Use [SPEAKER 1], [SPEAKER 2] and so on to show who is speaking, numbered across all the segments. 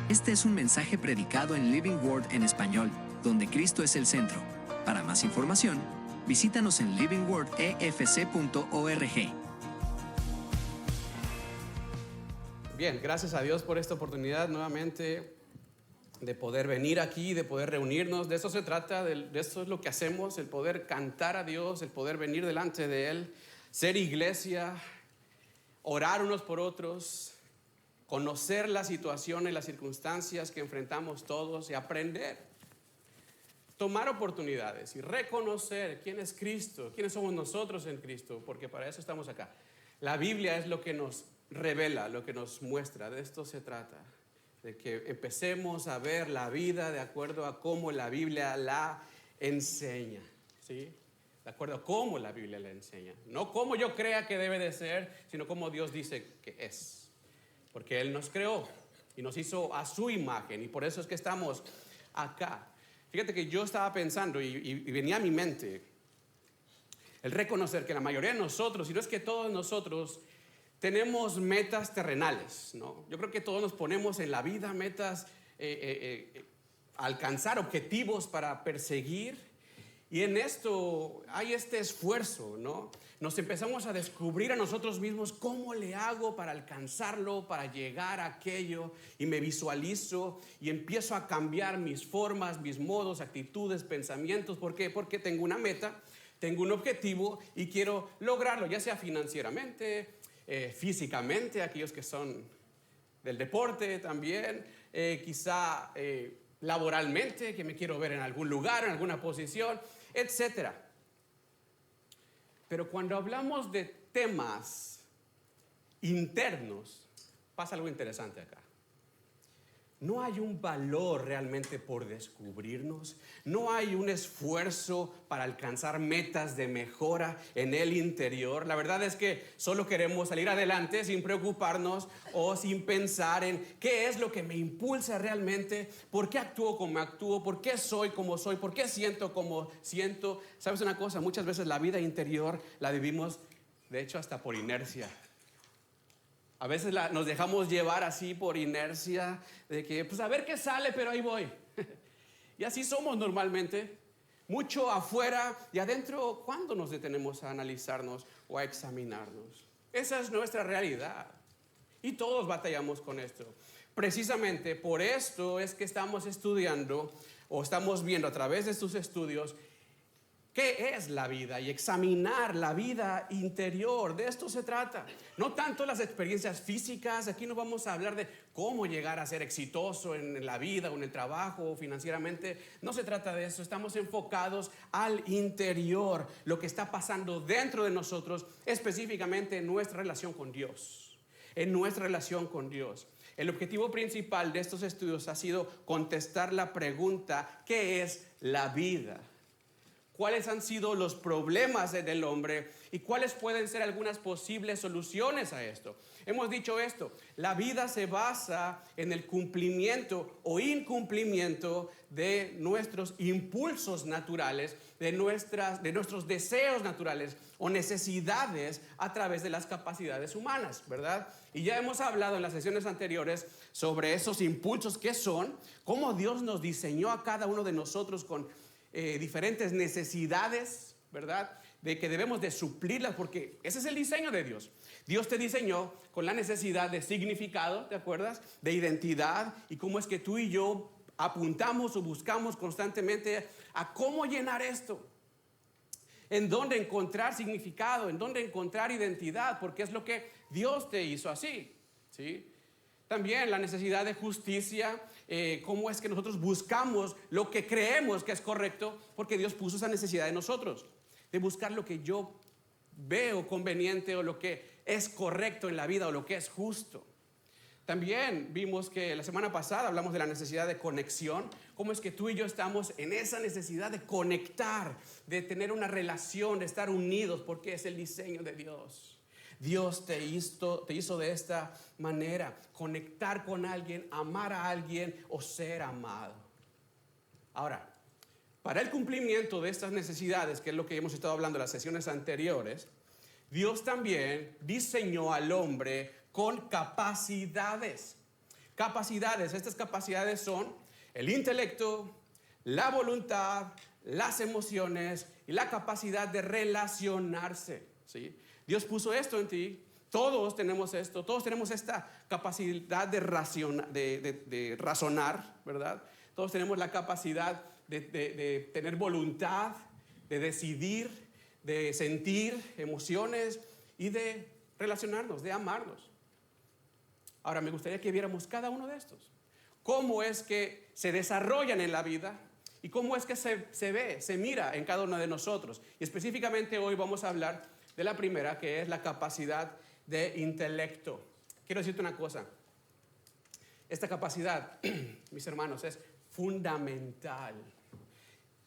[SPEAKER 1] Este es un mensaje predicado en Living Word en español, donde Cristo es el centro. Para más información, visítanos en livingwordefc.org.
[SPEAKER 2] Bien, gracias a Dios por esta oportunidad nuevamente de poder venir aquí, de poder reunirnos. De eso se trata, de eso es lo que hacemos, el poder cantar a Dios, el poder venir delante de Él, ser iglesia, orar unos por otros, conocer la situación y las circunstancias que enfrentamos todos y aprender, tomar oportunidades y reconocer quién es Cristo, quiénes somos nosotros en Cristo, porque para eso estamos acá. La Biblia es lo que nos revela, lo que nos muestra. De esto se trata, de que empecemos a ver la vida de acuerdo a cómo la Biblia la enseña, ¿sí? De acuerdo a cómo la Biblia la enseña. No como yo crea que debe de ser, sino como Dios dice que es. Porque Él nos creó y nos hizo a su imagen, y por eso es que estamos acá. Fíjate que yo estaba pensando y venía a mi mente el reconocer que la mayoría de nosotros, si no es que todos nosotros, tenemos metas terrenales, ¿no? Yo creo que todos nos ponemos en la vida metas, alcanzar objetivos para perseguir. Y en esto hay este esfuerzo, ¿no? Nos empezamos a descubrir a nosotros mismos cómo le hago para alcanzarlo, para llegar a aquello, y me visualizo y empiezo a cambiar mis formas, mis modos, actitudes, pensamientos. ¿Por qué? Porque tengo una meta, tengo un objetivo y quiero lograrlo, ya sea financieramente, físicamente, aquellos que son del deporte también, quizá laboralmente, que me quiero ver en algún lugar, en alguna posición, etcétera. Pero cuando hablamos de temas internos, pasa algo interesante acá. No hay un valor realmente por descubrirnos, no hay un esfuerzo para alcanzar metas de mejora en el interior. La verdad es que solo queremos salir adelante sin preocuparnos o sin pensar en qué es lo que me impulsa realmente, por qué actúo como actúo, por qué soy como soy, por qué siento como siento. ¿Sabes una cosa? Muchas veces la vida interior la vivimos, de hecho, hasta por inercia. A veces nos dejamos llevar así por inercia, de que pues a ver qué sale, pero ahí voy. Y así somos normalmente, mucho afuera y adentro. ¿Cuándo nos detenemos a analizarnos o a examinarnos? Esa es nuestra realidad y todos batallamos con esto. Precisamente por esto es que estamos estudiando o estamos viendo a través de estos estudios ¿qué es la vida? Y examinar la vida interior. De esto se trata. No tanto las experiencias físicas. Aquí no vamos a hablar de cómo llegar a ser exitoso en la vida o en el trabajo o financieramente. No se trata de eso. Estamos enfocados al interior, lo que está pasando dentro de nosotros, específicamente en nuestra relación con Dios. En nuestra relación con Dios. El objetivo principal de estos estudios ha sido contestar la pregunta: ¿qué es la vida? ¿Cuáles han sido los problemas del hombre y cuáles pueden ser algunas posibles soluciones a esto? Hemos dicho esto: la vida se basa en el cumplimiento o incumplimiento de nuestros impulsos naturales, de nuestros deseos naturales o necesidades a través de las capacidades humanas, ¿verdad? Y ya hemos hablado en las sesiones anteriores sobre esos impulsos, qué son, cómo Dios nos diseñó a cada uno de nosotros con diferentes necesidades, ¿verdad? De que debemos de suplirlas, porque ese es el diseño de Dios. Dios te diseñó con la necesidad de significado, ¿te acuerdas? De identidad, y cómo es que tú y yo apuntamos o buscamos constantemente a cómo llenar esto. En dónde encontrar significado, en dónde encontrar identidad, porque es lo que Dios te hizo así, ¿sí? También la necesidad de justicia, cómo es que nosotros buscamos lo que creemos que es correcto, porque Dios puso esa necesidad en nosotros, de buscar lo que yo veo conveniente o lo que es correcto en la vida o lo que es justo. También vimos que la semana pasada hablamos de la necesidad de conexión, cómo es que tú y yo estamos en esa necesidad de conectar, de tener una relación, de estar unidos, porque es el diseño de Dios. Dios te hizo de esta manera: conectar con alguien, amar a alguien o ser amado. Ahora, para el cumplimiento de estas necesidades, que es lo que hemos estado hablando en las sesiones anteriores, Dios también diseñó al hombre con capacidades. capacidades. Estas capacidades son el intelecto, la voluntad, las emociones y la capacidad de relacionarse, ¿sí? Dios puso esto en ti. Todos tenemos esto, todos tenemos esta capacidad de razonar, ¿verdad? Todos tenemos la capacidad de tener voluntad, de decidir, de sentir emociones y de relacionarnos, de amarnos. Ahora me gustaría que viéramos cada uno de estos. Cómo es que se desarrollan en la vida y cómo es que se ve, se mira en cada uno de nosotros. Y específicamente hoy vamos a hablar de la primera, que es la capacidad de intelecto. Quiero decirte una cosa. Esta capacidad, mis hermanos, es fundamental.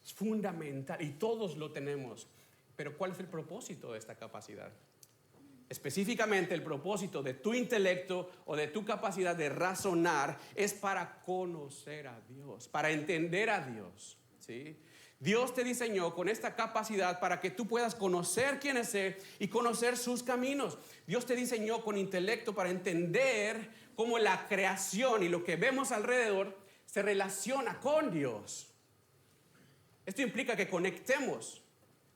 [SPEAKER 2] Es fundamental y todos lo tenemos. Pero ¿cuál es el propósito de esta capacidad? Específicamente el propósito de tu intelecto o de tu capacidad de razonar es para conocer a Dios, para entender a Dios, ¿sí? Dios te diseñó con esta capacidad para que tú puedas conocer quién es Él y conocer sus caminos. Dios te diseñó con intelecto para entender cómo la creación y lo que vemos alrededor se relaciona con Dios. Esto implica que conectemos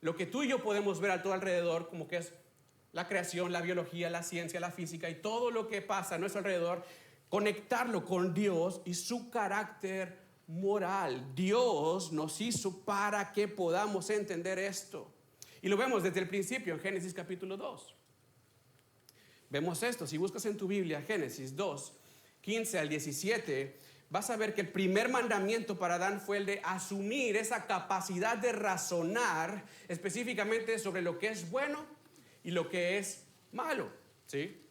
[SPEAKER 2] lo que tú y yo podemos ver a tu alrededor, como que es la creación, la biología, la ciencia, la física y todo lo que pasa a nuestro alrededor, conectarlo con Dios y su carácter moral. Dios nos hizo para que podamos entender esto. Y lo vemos desde el principio en Génesis capítulo 2. Vemos esto. Si buscas en tu Biblia Génesis 2, 15 al 17, vas a ver que el primer mandamiento para Adán fue el de asumir esa capacidad de razonar específicamente sobre lo que es bueno y lo que es malo, ¿sí?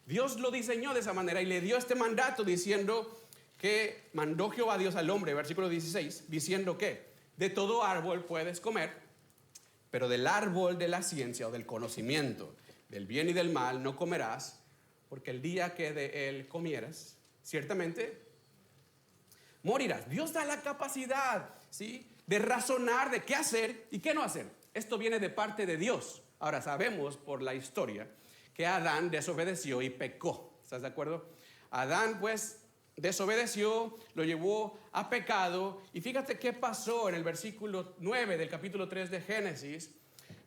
[SPEAKER 2] Dios lo diseñó de esa manera y le dio este mandato diciendo que mandó Jehová Dios al hombre, versículo 16, diciendo que de todo árbol puedes comer, pero del árbol de la ciencia o del conocimiento del bien y del mal no comerás, porque el día que de él comieras, ciertamente morirás. Dios da la capacidad, ¿sí?, de razonar de qué hacer y qué no hacer. Esto viene de parte de Dios. Ahora sabemos por la historia que Adán desobedeció y pecó. ¿Estás de acuerdo? Adán pues desobedeció, lo llevó a pecado. Y fíjate qué pasó en el versículo 9 del capítulo 3 de Génesis.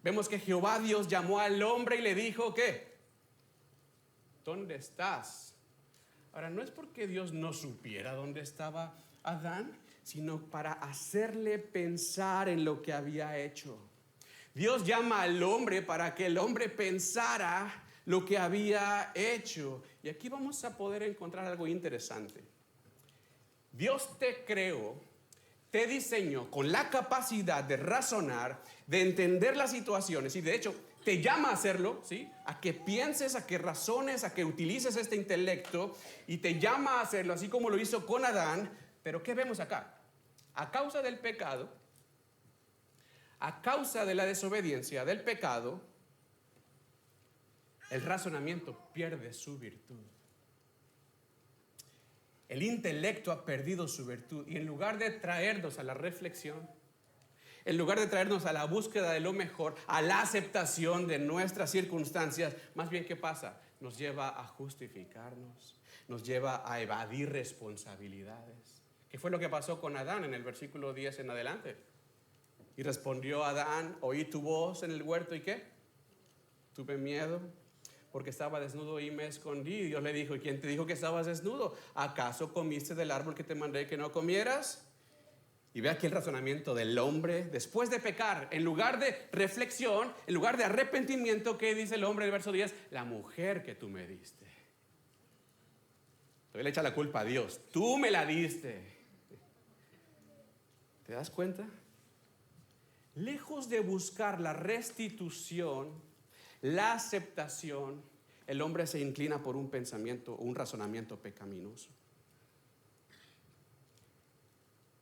[SPEAKER 2] Vemos que Jehová Dios llamó al hombre y le dijo, ¿qué? ¿Dónde estás? Ahora, no es porque Dios no supiera dónde estaba Adán, sino para hacerle pensar en lo que había hecho. Dios llama al hombre para que el hombre pensara lo que había hecho. Y aquí vamos a poder encontrar algo interesante. Dios te creó, te diseñó con la capacidad de razonar, de entender las situaciones y de hecho te llama a hacerlo, ¿sí?, a que pienses, a que razones, a que utilices este intelecto y te llama a hacerlo así como lo hizo con Adán. Pero ¿qué vemos acá? A causa del pecado, a causa de la desobediencia, del pecado, el razonamiento pierde su virtud. El intelecto ha perdido su virtud y en lugar de traernos a la reflexión, en lugar de traernos a la búsqueda de lo mejor, a la aceptación de nuestras circunstancias, más bien ¿qué pasa? Nos lleva a justificarnos, nos lleva a evadir responsabilidades. ¿Qué fue lo que pasó con Adán en el versículo 10 en adelante? Y respondió Adán, oí tu voz en el huerto, ¿y qué? Tuve miedo porque estaba desnudo y me escondí. Y Dios le dijo, ¿y quién te dijo que estabas desnudo? ¿Acaso comiste del árbol que te mandé que no comieras? Y ve aquí el razonamiento del hombre después de pecar. En lugar de reflexión, en lugar de arrepentimiento, ¿qué dice el hombre en el verso 10? La mujer que tú me diste. Entonces le echa la culpa a Dios. Tú me la diste. ¿Te das cuenta? Lejos de buscar la restitución, la aceptación, el hombre se inclina por un pensamiento o un razonamiento pecaminoso.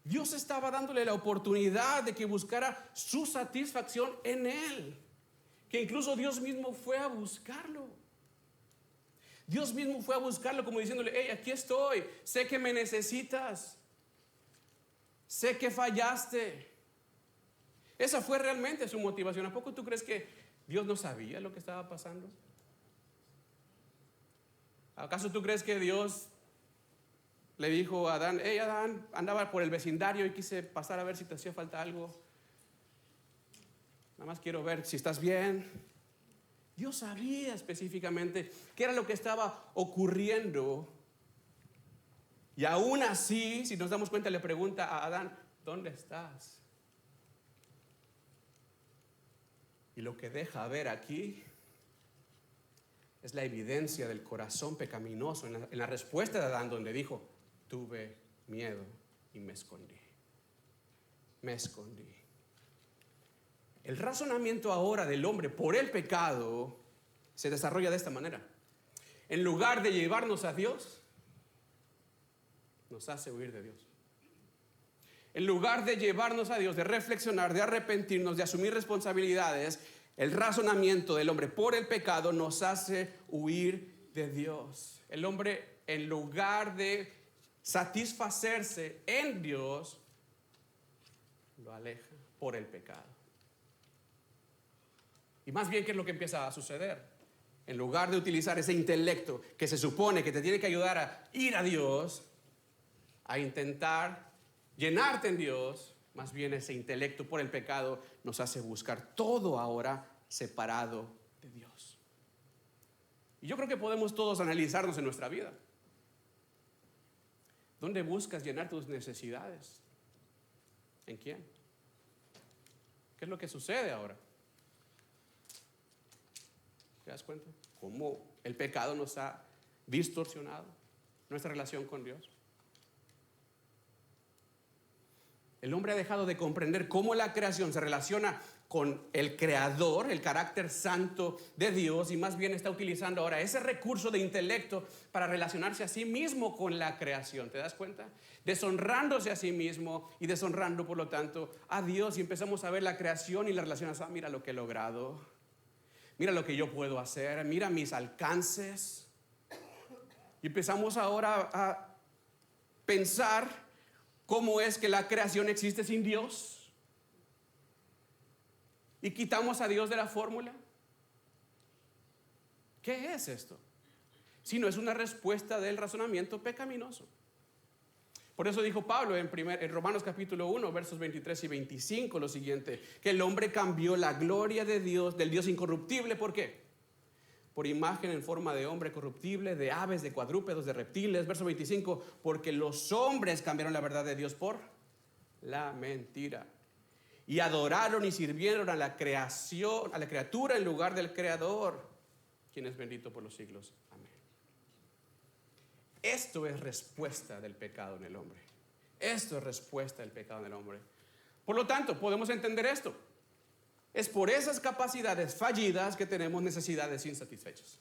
[SPEAKER 2] Dios estaba dándole la oportunidad de que buscara su satisfacción en él, que incluso Dios mismo fue a buscarlo. Dios mismo fue a buscarlo como diciéndole, hey, aquí estoy, sé que me necesitas, sé que fallaste. Esa fue realmente su motivación. ¿A poco tú crees que Dios no sabía lo que estaba pasando? ¿Acaso tú crees que Dios le dijo a Adán, hey Adán, andaba por el vecindario y quise pasar a ver si te hacía falta algo. Nada más quiero ver si estás bien. Dios sabía específicamente qué era lo que estaba ocurriendo. Y aún así, si nos damos cuenta, le pregunta a Adán, ¿dónde estás? Y lo que deja ver aquí es la evidencia del corazón pecaminoso en la respuesta de Adán, donde dijo, tuve miedo y me escondí. Me escondí. El razonamiento ahora del hombre por el pecado se desarrolla de esta manera. En lugar de llevarnos a Dios, nos hace huir de Dios. En lugar de llevarnos a Dios, de reflexionar, de arrepentirnos, de asumir responsabilidades, el razonamiento del hombre por el pecado nos hace huir de Dios. El hombre, en lugar de satisfacerse en Dios, lo aleja por el pecado. Y más bien, ¿qué es lo que empieza a suceder? En lugar de utilizar ese intelecto que se supone que te tiene que ayudar a ir a Dios, a intentar llenarte en Dios, más bien ese intelecto por el pecado nos hace buscar todo ahora separado de Dios. Y yo creo que podemos todos analizarnos en nuestra vida. ¿Dónde buscas llenar tus necesidades? ¿En quién? ¿Qué es lo que sucede ahora? ¿Te das cuenta? ¿Cómo el pecado nos ha distorsionado nuestra relación con Dios? El hombre ha dejado de comprender cómo la creación se relaciona con el creador, el carácter santo de Dios, y más bien está utilizando ahora ese recurso de intelecto para relacionarse a sí mismo con la creación. ¿Te das cuenta? Deshonrándose a sí mismo y deshonrando, por lo tanto, a Dios. Y empezamos a ver la creación y la relación. Mira lo que he logrado. Mira lo que yo puedo hacer. Mira mis alcances. Y empezamos ahora a pensar cómo es que la creación existe sin Dios. Y quitamos a Dios de la fórmula. ¿Qué es esto? Si no es una respuesta del razonamiento pecaminoso. Por eso dijo Pablo en Romanos capítulo 1, versos 23 y 25 lo siguiente, que el hombre cambió la gloria de Dios, del Dios incorruptible. ¿Por qué? Por imagen en forma de hombre corruptible, de aves, de cuadrúpedos, de reptiles. Verso 25, porque los hombres cambiaron la verdad de Dios por la mentira. Y adoraron y sirvieron a la creación, a la criatura en lugar del creador, quien es bendito por los siglos. Amén. Esto es respuesta del pecado en el hombre. Esto es respuesta del pecado en el hombre. Por lo tanto, podemos entender esto. Es por esas capacidades fallidas que tenemos necesidades insatisfechas.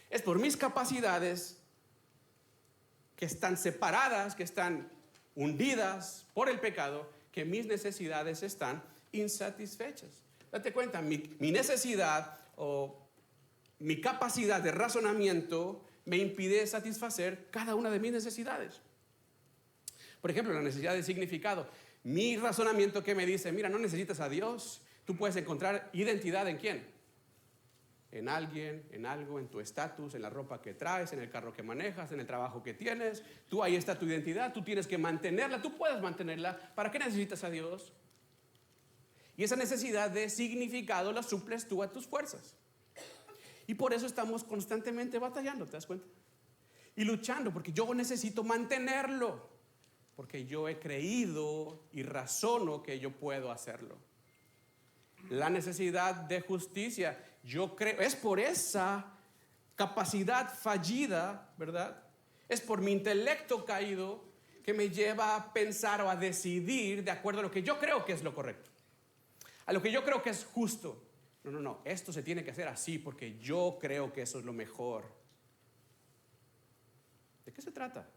[SPEAKER 2] Es por mis capacidades que están separadas, que están hundidas por el pecado, que mis necesidades están insatisfechas. Date cuenta, mi necesidad o mi capacidad de razonamiento me impide satisfacer cada una de mis necesidades. Por ejemplo, la necesidad de significado. Mi razonamiento que me dice, mira, no necesitas a Dios. Tú puedes encontrar identidad ¿en quién? En alguien, en algo, en tu estatus, en la ropa que traes, en el carro que manejas, en el trabajo que tienes. Tú, ahí está tu identidad, tú tienes que mantenerla, tú puedes mantenerla. ¿Para qué necesitas a Dios? Y esa necesidad de significado la suples tú a tus fuerzas. Y por eso estamos constantemente batallando, ¿te das cuenta? Y luchando, porque yo necesito mantenerlo. Porque yo he creído y razono que yo puedo hacerlo. La necesidad de justicia, yo creo, es por esa capacidad fallida, ¿verdad? Es por mi intelecto caído que me lleva a pensar o a decidir de acuerdo a lo que yo creo que es lo correcto, a lo que yo creo que es justo. No, esto se tiene que hacer así porque yo creo que eso es lo mejor. ¿De qué se trata?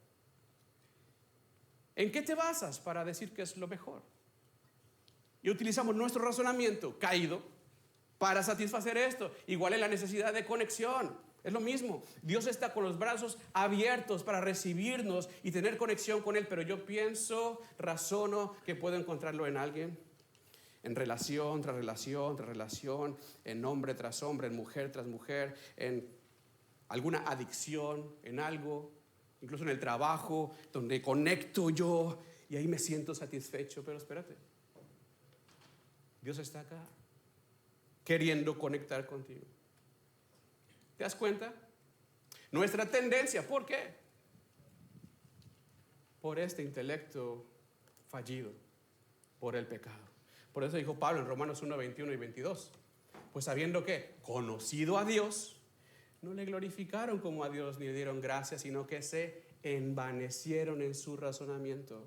[SPEAKER 2] ¿En qué te basas para decir que es lo mejor? Y utilizamos nuestro razonamiento caído para satisfacer esto. Igual en la necesidad de conexión. Es lo mismo. Dios está con los brazos abiertos para recibirnos y tener conexión con Él. Pero yo pienso, razono que puedo encontrarlo en alguien. En relación tras relación tras relación. En hombre tras hombre, en mujer tras mujer. En alguna adicción, en algo. incluso en el trabajo, donde conecto yo y ahí me siento satisfecho. Pero espérate, Dios está acá queriendo conectar contigo. ¿Te das cuenta? Nuestra tendencia, ¿por qué? Por este intelecto fallido, por el pecado. Por eso dijo Pablo en Romanos 1, 21 y 22. Pues sabiendo que, conocido a Dios, no le glorificaron como a Dios ni le dieron gracias, sino que se envanecieron en su razonamiento.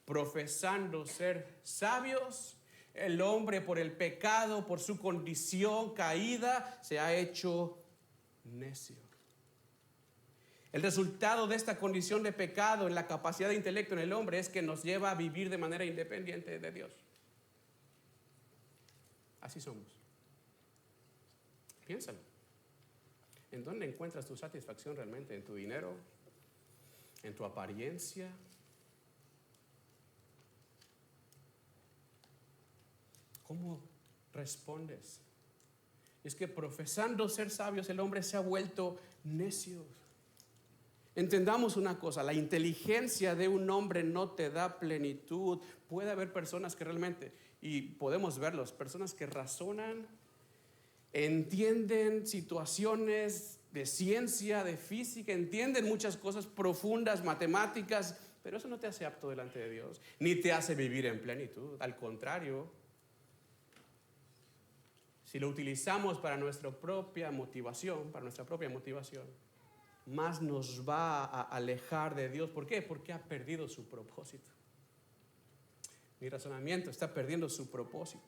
[SPEAKER 2] Profesando ser sabios, el hombre por el pecado, por su condición caída, se ha hecho necio. El resultado de esta condición de pecado en la capacidad de intelecto en el hombre es que nos lleva a vivir de manera independiente de Dios. Así somos. Piénsalo. ¿En dónde encuentras tu satisfacción realmente? ¿En tu dinero? ¿En tu apariencia? ¿Cómo respondes? Es que profesando ser sabios, el hombre se ha vuelto necio. Entendamos una cosa, la inteligencia de un hombre no te da plenitud. Puede haber personas que realmente, y podemos verlos, personas que razonan, entienden situaciones de ciencia, de física, entienden muchas cosas profundas, matemáticas, pero eso no te hace apto delante de Dios, ni te hace vivir en plenitud. Al contrario, si lo utilizamos para nuestra propia motivación, más nos va a alejar de Dios. ¿Por qué? Porque ha perdido su propósito. Mi razonamiento está perdiendo su propósito.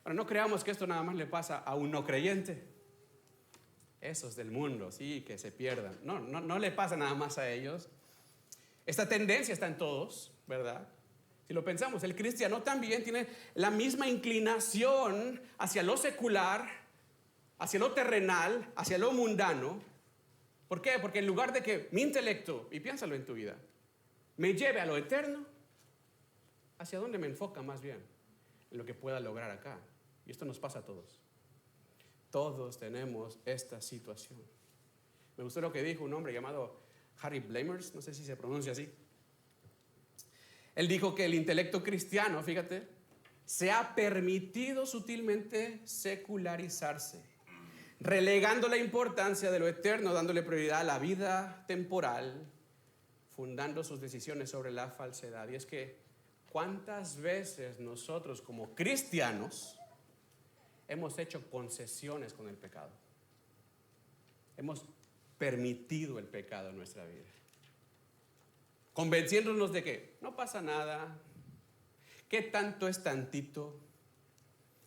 [SPEAKER 2] Ahora, no creamos que esto nada más le pasa a un no creyente. Esos del mundo, sí, que se pierdan. No le pasa nada más a ellos. Esta tendencia está en todos, ¿verdad? Si lo pensamos, el cristiano también tiene la misma inclinación hacia lo secular, hacia lo terrenal, hacia lo mundano. ¿Por qué? Porque en lugar de que mi intelecto, y piénsalo en tu vida, me lleve a lo eterno, ¿hacia dónde me enfoca más bien? En lo que pueda lograr acá. Y esto nos pasa a todos. Todos tenemos esta situación. Me gustó lo que dijo un hombre llamado Harry Blamers, no sé si se pronuncia así. Él dijo que el intelecto cristiano, fíjate, se ha permitido sutilmente secularizarse, relegando la importancia de lo eterno, dándole prioridad a la vida temporal, fundando sus decisiones sobre la falsedad. Y es que, ¿cuántas veces nosotros como cristianos hemos hecho concesiones con el pecado? Hemos permitido el pecado en nuestra vida, convenciéndonos de que no pasa nada, que tanto es tantito,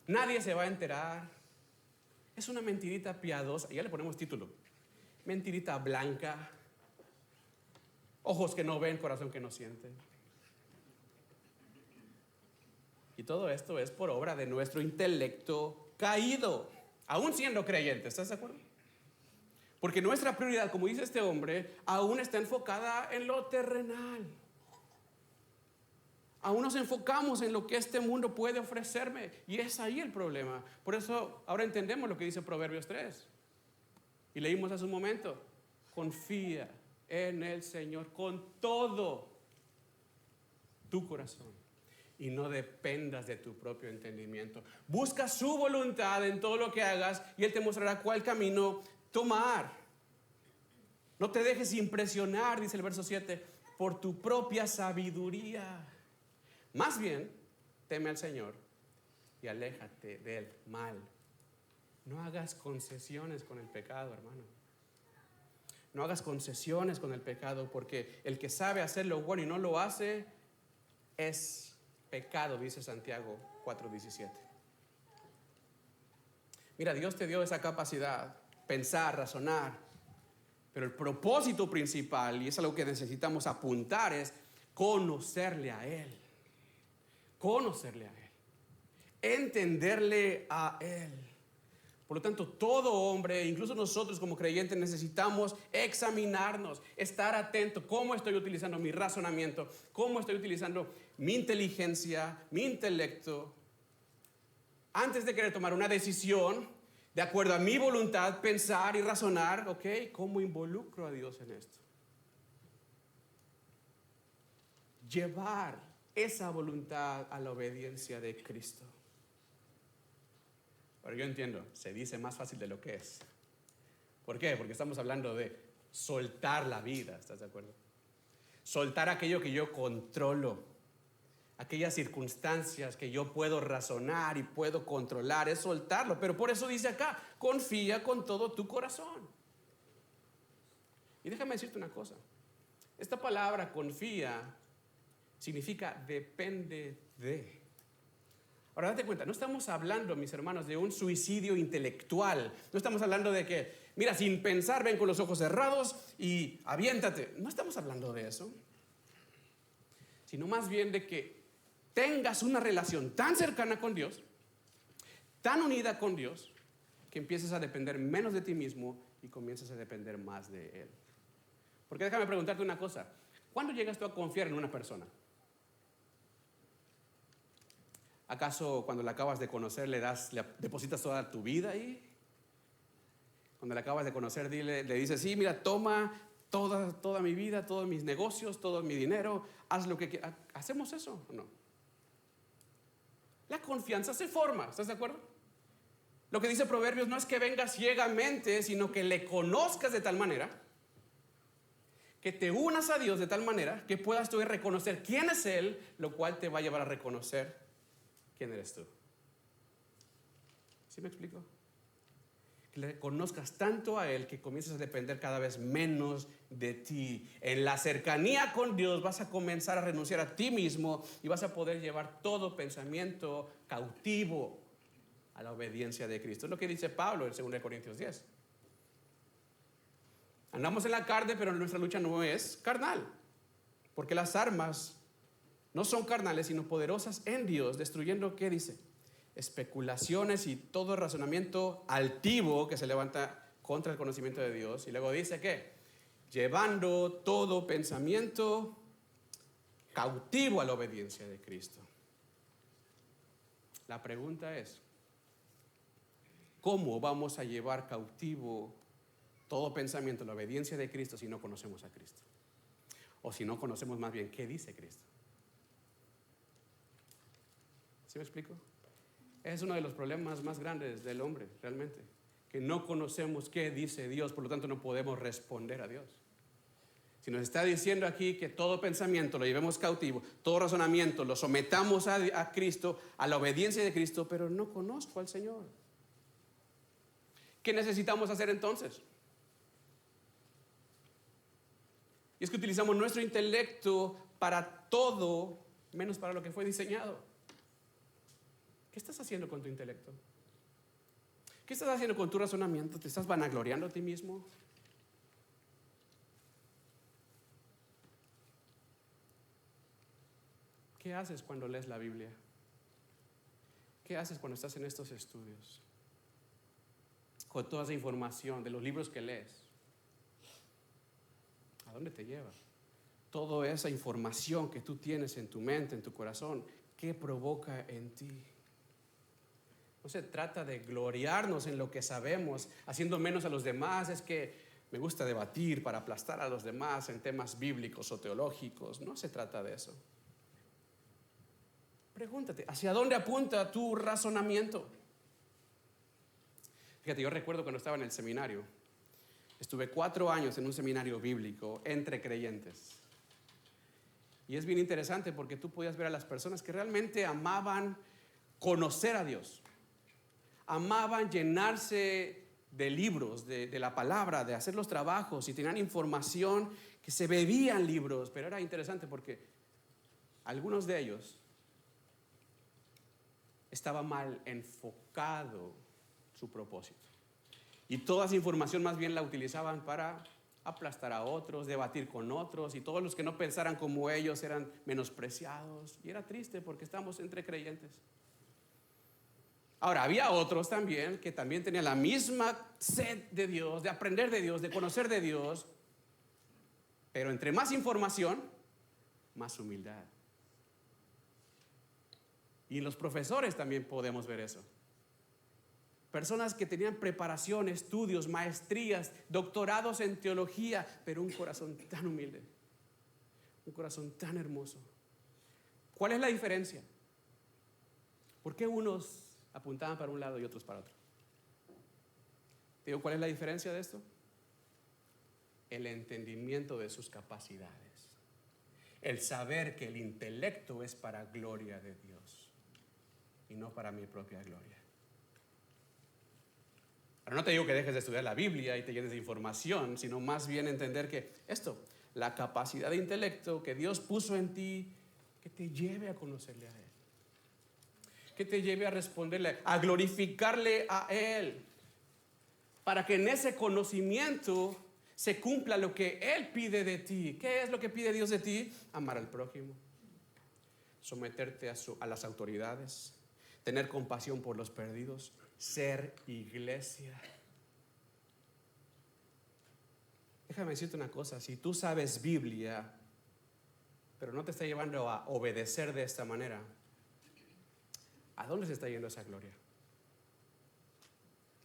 [SPEAKER 2] nadie se va a enterar, es una mentirita piadosa, y ya le ponemos título, mentirita blanca, ojos que no ven, corazón que no siente. Y todo esto es por obra de nuestro intelecto caído, aún siendo creyentes, ¿estás de acuerdo? Porque nuestra prioridad, como dice este hombre, aún está enfocada en lo terrenal. Aún nos enfocamos en lo que este mundo puede ofrecerme. Y es ahí el problema. Por eso ahora entendemos lo que dice Proverbios 3. Y leímos hace un momento. Confía en el Señor con todo tu corazón. Y no dependas de tu propio entendimiento. Busca su voluntad en todo lo que hagas y Él te mostrará cuál camino tomar. No te dejes impresionar, dice el verso 7, por tu propia sabiduría. Más bien, teme al Señor y aléjate del mal. No hagas concesiones con el pecado, hermano. No hagas concesiones con el pecado, porque el que sabe hacer lo bueno y no lo hace es pecado, dice Santiago 4:17. Mira, Dios te dio esa capacidad, pensar, razonar, pero el propósito principal, y es algo que necesitamos apuntar, es conocerle a Él. Conocerle a Él. Entenderle a Él. Por lo tanto, todo hombre, incluso nosotros como creyentes, necesitamos examinarnos, estar atento. ¿Cómo estoy utilizando mi razonamiento? ¿Cómo estoy utilizando mi inteligencia, mi intelecto? Antes de querer tomar una decisión de acuerdo a mi voluntad, pensar y razonar, ok, ¿cómo involucro a Dios en esto? Llevar esa voluntad a la obediencia de Cristo. Pero yo entiendo, se dice más fácil de lo que es. ¿Por qué? Porque estamos hablando de soltar la vida, ¿estás de acuerdo? Soltar aquello que yo controlo, aquellas circunstancias que yo puedo razonar y puedo controlar, es soltarlo. Pero por eso dice acá, confía con todo tu corazón. Y déjame decirte una cosa, esta palabra confía significa depende de. Ahora date cuenta, no estamos hablando, mis hermanos, de un suicidio intelectual. No estamos hablando de que, mira, sin pensar, ven con los ojos cerrados y aviéntate. No estamos hablando de eso. Sino más bien de que tengas una relación tan cercana con Dios, tan unida con Dios, que empieces a depender menos de ti mismo y comiences a depender más de Él. Porque déjame preguntarte una cosa. ¿Cuándo llegas tú a confiar en una persona? ¿Acaso cuando la acabas de conocer le depositas toda tu vida ahí? Cuando la acabas de conocer le dices, sí, mira, toma toda mi vida, todos mis negocios, todo mi dinero, haz lo que quieras. ¿Hacemos eso o no? La confianza se forma, ¿estás de acuerdo? Lo que dice Proverbios no es que vengas ciegamente, sino que le conozcas de tal manera, que te unas a Dios de tal manera que puedas tú reconocer quién es Él, lo cual te va a llevar a reconocer quién eres tú. ¿Sí me explico? Que le conozcas tanto a Él que comiences a depender cada vez menos de ti. En la cercanía con Dios vas a comenzar a renunciar a ti mismo y vas a poder llevar todo pensamiento cautivo a la obediencia de Cristo. Es lo que dice Pablo en 2 Corintios 10. Andamos en la carne, pero nuestra lucha no es carnal, porque las armas no son carnales, sino poderosas en Dios, destruyendo, ¿qué dice? Especulaciones y todo razonamiento altivo que se levanta contra el conocimiento de Dios. Y luego dice que llevando todo pensamiento cautivo a la obediencia de Cristo. La pregunta es, ¿cómo vamos a llevar cautivo todo pensamiento a la obediencia de Cristo si no conocemos a Cristo? O si no conocemos más bien qué dice Cristo. ¿Sí me explico? Es uno de los problemas más grandes del hombre, realmente. Que no conocemos qué dice Dios, por lo tanto no podemos responder a Dios. Si nos está diciendo aquí que todo pensamiento lo llevemos cautivo, todo razonamiento lo sometamos a Cristo, a la obediencia de Cristo, pero no conozco al Señor. ¿Qué necesitamos hacer entonces? Y es que utilizamos nuestro intelecto para todo, menos para lo que fue diseñado. ¿Qué estás haciendo con tu intelecto? ¿Qué estás haciendo con tu razonamiento? ¿Te estás vanagloriando a ti mismo? ¿Qué haces cuando lees la Biblia? ¿Qué haces cuando estás en estos estudios? Con toda esa información de los libros que lees. ¿A dónde te lleva? Toda esa información que tú tienes en tu mente, en tu corazón, ¿qué provoca en ti? No se trata de gloriarnos en lo que sabemos, haciendo menos a los demás. Es que me gusta debatir para aplastar a los demás en temas bíblicos o teológicos. No se trata de eso. Pregúntate, ¿hacia dónde apunta tu razonamiento? Fíjate, yo recuerdo cuando estaba en el seminario, estuve 4 años en un seminario bíblico entre creyentes. Y es bien interesante porque tú podías ver a las personas que realmente amaban conocer a Dios. Amaban llenarse de libros, de la palabra, de hacer los trabajos y tenían información que se bebían libros. Pero era interesante porque algunos de ellos estaba mal enfocado su propósito. Y toda esa información más bien la utilizaban para aplastar a otros, debatir con otros, y todos los que no pensaran como ellos eran menospreciados. Y era triste porque estamos entre creyentes. Ahora, había otros también que también tenían la misma sed de Dios, de aprender de Dios, de conocer de Dios, pero entre más información, más humildad. Y en los profesores también podemos ver eso. Personas que tenían preparación, estudios, maestrías, doctorados en teología, pero un corazón tan humilde, un corazón tan hermoso. ¿Cuál es la diferencia? ¿Por qué unos apuntaban para un lado y otros para otro? ¿Te digo cuál es la diferencia de esto? El entendimiento de sus capacidades. El saber que el intelecto es para gloria de Dios y no para mi propia gloria. Ahora no te digo que dejes de estudiar la Biblia y te llenes de información, sino más bien entender que la capacidad de intelecto que Dios puso en ti, que te lleve a conocerle a Él, que te lleve a responderle, a glorificarle a Él, para que en ese conocimiento se cumpla lo que Él pide de ti. ¿Qué es lo que pide Dios de ti? Amar al prójimo, someterte a las autoridades, tener compasión por los perdidos, ser iglesia. Déjame decirte una cosa, si tú sabes Biblia, pero no te está llevando a obedecer de esta manera, ¿a dónde se está yendo esa gloria?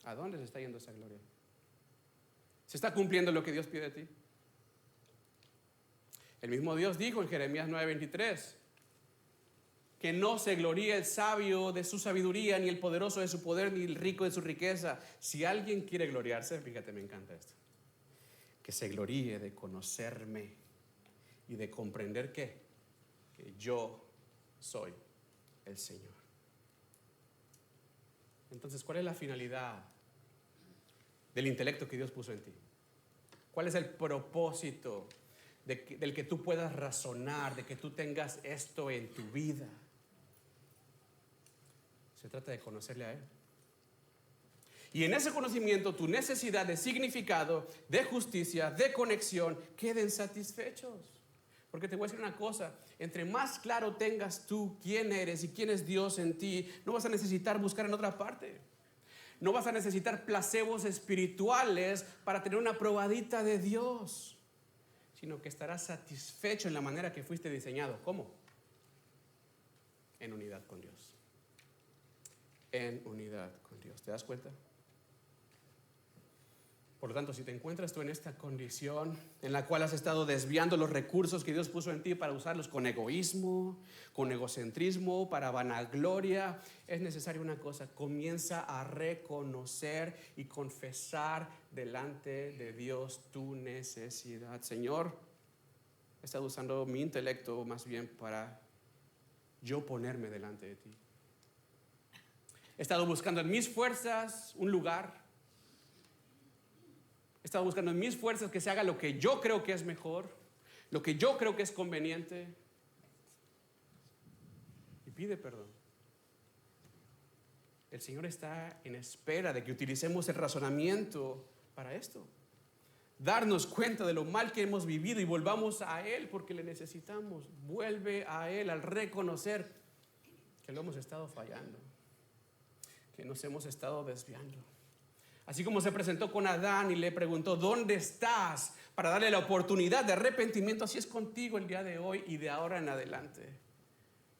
[SPEAKER 2] ¿A dónde se está yendo esa gloria? ¿Se está cumpliendo lo que Dios pide de ti? El mismo Dios dijo en Jeremías 9:23 que no se gloríe el sabio de su sabiduría, ni el poderoso de su poder, ni el rico de su riqueza. Si alguien quiere gloriarse, fíjate, me encanta esto, que se gloríe de conocerme y de comprender que yo soy el Señor. Entonces, ¿cuál es la finalidad del intelecto que Dios puso en ti? ¿Cuál es el propósito del que tú puedas razonar, de que tú tengas esto en tu vida? Se trata de conocerle a Él. Y en ese conocimiento, tu necesidad de significado, de justicia, de conexión, queden satisfechos. Porque te voy a decir una cosa, entre más claro tengas tú quién eres y quién es Dios en ti, no vas a necesitar buscar en otra parte. No vas a necesitar placebos espirituales para tener una probadita de Dios, sino que estarás satisfecho en la manera que fuiste diseñado. ¿Cómo? En unidad con Dios. En unidad con Dios. ¿Te das cuenta? Por lo tanto, si te encuentras tú en esta condición en la cual has estado desviando los recursos que Dios puso en ti para usarlos con egoísmo, con egocentrismo, para vanagloria, es necesaria una cosa: comienza a reconocer y confesar delante de Dios tu necesidad. Señor, he estado usando mi intelecto más bien para yo ponerme delante de ti. He estado buscando en mis fuerzas un lugar. He estado buscando en mis fuerzas que se haga lo que yo creo que es mejor, lo que yo creo que es conveniente. Y pide perdón. El Señor está en espera de que utilicemos el razonamiento para esto. Darnos cuenta de lo mal que hemos vivido y volvamos a Él porque le necesitamos. Vuelve a Él al reconocer que lo hemos estado fallando, que nos hemos estado desviando. Así como se presentó con Adán y le preguntó, ¿dónde estás? Para darle la oportunidad de arrepentimiento, así es contigo el día de hoy y de ahora en adelante.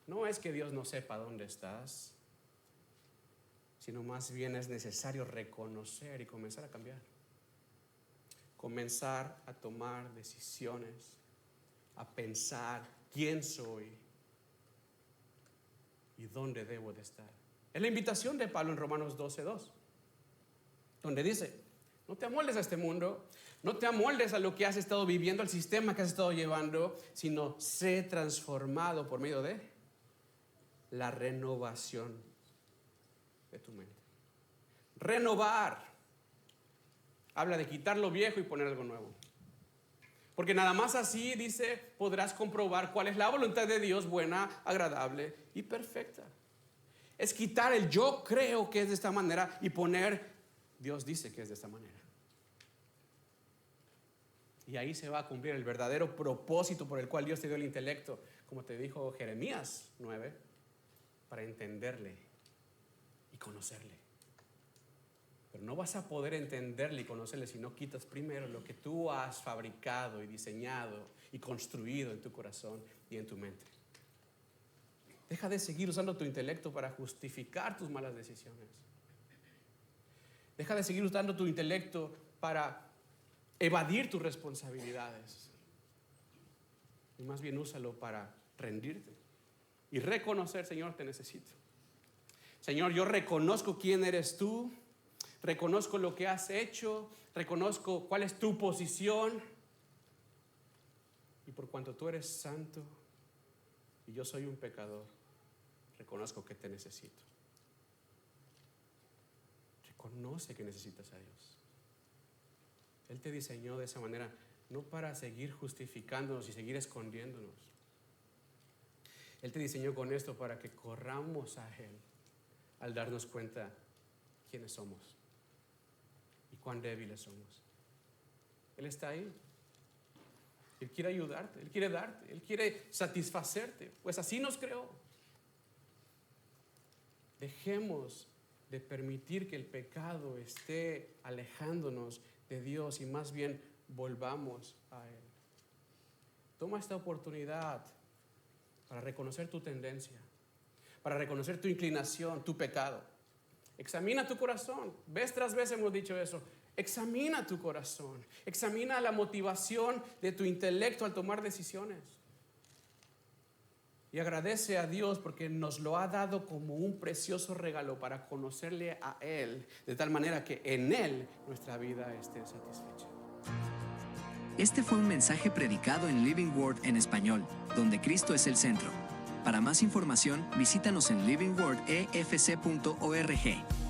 [SPEAKER 2] No es que Dios no sepa dónde estás, sino más bien es necesario reconocer y comenzar a cambiar. Comenzar a tomar decisiones, a pensar quién soy y dónde debo de estar. Es la invitación de Pablo en Romanos 12:2, donde dice, no te amoldes a este mundo, no te amoldes a lo que has estado viviendo, al sistema que has estado llevando, sino sé transformado por medio de la renovación de tu mente. Renovar habla de quitar lo viejo y poner algo nuevo. Porque nada más así, dice, podrás comprobar cuál es la voluntad de Dios, buena, agradable y perfecta. Es quitar el yo creo que es de esta manera y poner Dios dice que es de esta manera. Y ahí se va a cumplir el verdadero propósito por el cual Dios te dio el intelecto, como te dijo Jeremías 9, para entenderle y conocerle. Pero no vas a poder entenderle y conocerle si no quitas primero lo que tú has fabricado y diseñado y construido en tu corazón y en tu mente. Deja de seguir usando tu intelecto para justificar tus malas decisiones. Deja de seguir usando tu intelecto para evadir tus responsabilidades. Y más bien úsalo para rendirte y reconocer, Señor, te necesito. Señor, yo reconozco quién eres tú, reconozco lo que has hecho, reconozco cuál es tu posición. Y por cuanto tú eres santo y yo soy un pecador, reconozco que te necesito. Reconoce que necesitas a Dios. Él te diseñó de esa manera, no para seguir justificándonos y seguir escondiéndonos. Él te diseñó con esto para que corramos a Él al darnos cuenta quiénes somos y cuán débiles somos. Él está ahí. Él quiere ayudarte, Él quiere darte, Él quiere satisfacerte, pues así nos creó. Dejemos de permitir que el pecado esté alejándonos de Dios y más bien volvamos a Él. Toma esta oportunidad para reconocer tu tendencia, para reconocer tu inclinación, tu pecado. Examina tu corazón. Vez tras vez hemos dicho eso. Examina tu corazón. Examina la motivación de tu intelecto al tomar decisiones. Y agradece a Dios porque nos lo ha dado como un precioso regalo para conocerle a Él, de tal manera que en Él nuestra vida esté satisfecha.
[SPEAKER 1] Este fue un mensaje predicado en Living Word en español, donde Cristo es el centro. Para más información, visítanos en livingwordefc.org.